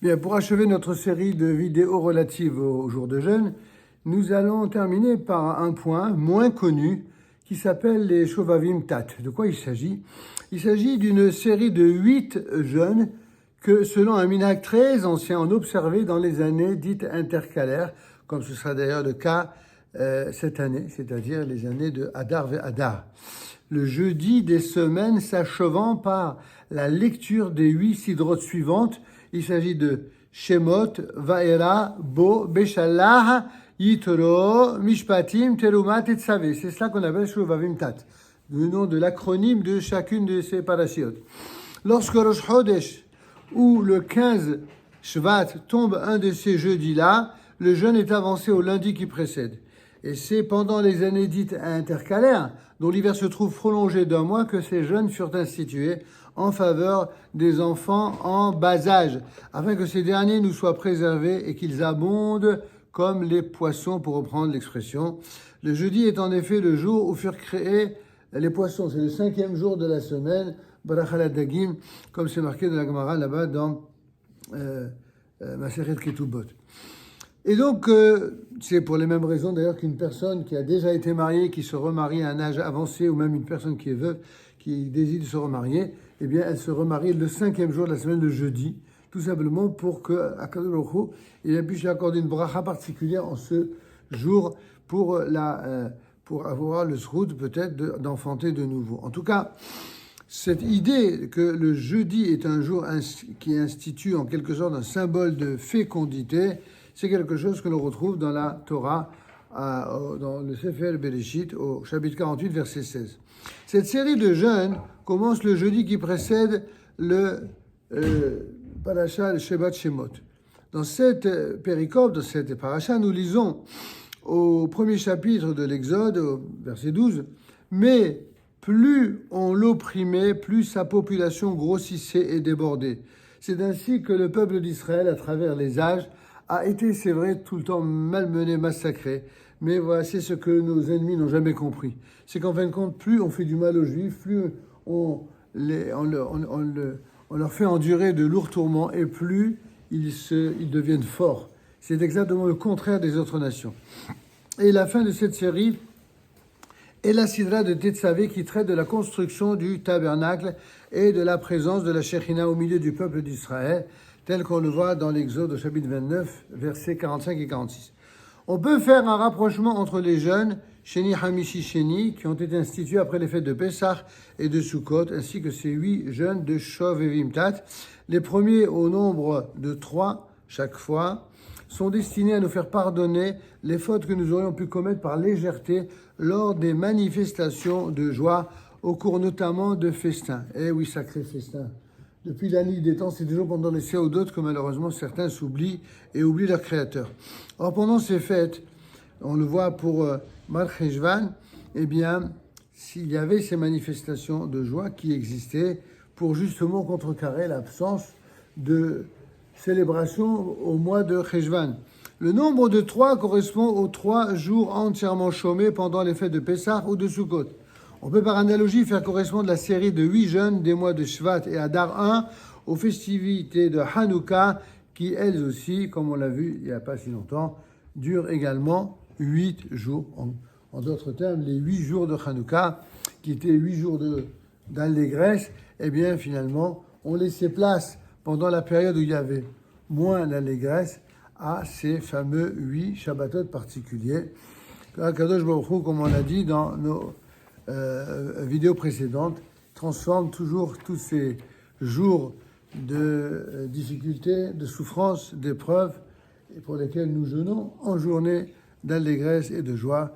Bien, pour achever notre série de vidéos relatives au jour de jeûne, nous allons terminer par un point moins connu qui s'appelle les Shovavim Tat. De quoi il s'agit? Il s'agit d'une série de 8 jeûnes que, selon un minhag très ancien, on observait dans les années dites intercalaires, comme ce sera d'ailleurs le cas cette année, c'est-à-dire les années de Hadar ve Hadar. Le jeudi des semaines s'achevant par la lecture des 8 sidrotes suivantes. Il s'agit de Shemot, Vaera, Bo, Beshallah, Yitro, Mishpatim, Terumat et Tzavé. C'est cela qu'on appelle Shovavim Tat, le nom de l'acronyme de chacune de ces parashiot. Lorsque Rosh Chodesh ou le 15 Shvat tombe un de ces jeudis-là, le jeûne est avancé au lundi qui précède. Et c'est pendant les années dites intercalaires, dont l'hiver se trouve prolongé d'un mois, que ces jeûnes furent institués en faveur des enfants en bas âge, afin que ces derniers nous soient préservés et qu'ils abondent comme les poissons, pour reprendre l'expression. Le jeudi est en effet le jour où furent créés les poissons. C'est le 5e jour de la semaine, Barachal Dagim, comme c'est marqué dans la Gemara là-bas dans Masechet Ketubot. Et donc, c'est pour les mêmes raisons d'ailleurs qu'une personne qui a déjà été mariée, qui se remarie à un âge avancé, ou même une personne qui est veuve, qui désire se remarier, eh bien, elle se remarie le 5e jour de la semaine, le jeudi, tout simplement pour que Akadosh Baruch Hu, il puisse lui accorder une bracha particulière en ce jour pour avoir le zrout peut-être d'enfanter de nouveau. En tout cas, cette idée que le jeudi est un jour qui institue en quelque sorte un symbole de fécondité, c'est quelque chose que l'on retrouve dans la Torah, dans le Sefer Bereshit, au chapitre 48, verset 16. Cette série de jeûnes commence le jeudi qui précède le parasha, le Shebat Shemot. Dans cette péricope, dans cette parasha, nous lisons au premier chapitre de l'Exode, au verset 12, « Mais plus on l'opprimait, plus sa population grossissait et débordait. C'est ainsi que le peuple d'Israël, à travers les âges, a été, c'est vrai, tout le temps malmené, massacré. Mais voilà, c'est ce que nos ennemis n'ont jamais compris. C'est qu'en fin de compte, plus on fait du mal aux Juifs, plus on leur fait endurer de lourds tourments et plus ils deviennent forts. C'est exactement le contraire des autres nations. Et la fin de cette série est la sidra de Tetzavé qui traite de la construction du tabernacle et de la présence de la Shekhinah au milieu du peuple d'Israël, tel qu'on le voit dans l'Exode au chapitre 29, versets 45 et 46. On peut faire un rapprochement entre les jeûnes Sheni Hamishi Sheni, qui ont été institués après les fêtes de Pessah et de Sukkot, ainsi que ces 8 jeûnes de Shovavim Tat. Les premiers, au nombre de 3 chaque fois, sont destinés à nous faire pardonner les fautes que nous aurions pu commettre par légèreté lors des manifestations de joie, au cours notamment de festins. Eh oui, sacré festin! Depuis la nuit des temps, c'est toujours pendant les Séodotes que malheureusement certains s'oublient et oublient leur créateur. Or, pendant ces fêtes, on le voit pour Mar Cheshvan, eh bien, s'il y avait ces manifestations de joie qui existaient pour justement contrecarrer l'absence de célébration au mois de Cheshvan. Le nombre de 3 correspond aux 3 jours entièrement chômés pendant les fêtes de Pessah ou de Sukkot. On peut par analogie faire correspondre la série de 8 jeûnes des mois de Shvat et Hadar 1 aux festivités de Hanouka qui, elles aussi, comme on l'a vu il n'y a pas si longtemps, durent également 8 jours. En d'autres termes, les 8 jours de Hanouka, qui étaient 8 jours d'allégresse, eh bien finalement, on laissait place pendant la période où il y avait moins d'allégresse à ces fameux 8 Shabbatot particuliers. Kadosh Baruch Hu, comme on l'a dit dans nos vidéo précédente, transforme toujours tous ces jours de difficultés, de souffrances, d'épreuves, et pour lesquels nous jeûnons, en journée d'allégresse et de joie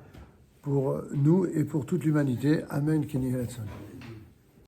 pour nous et pour toute l'humanité. Amen.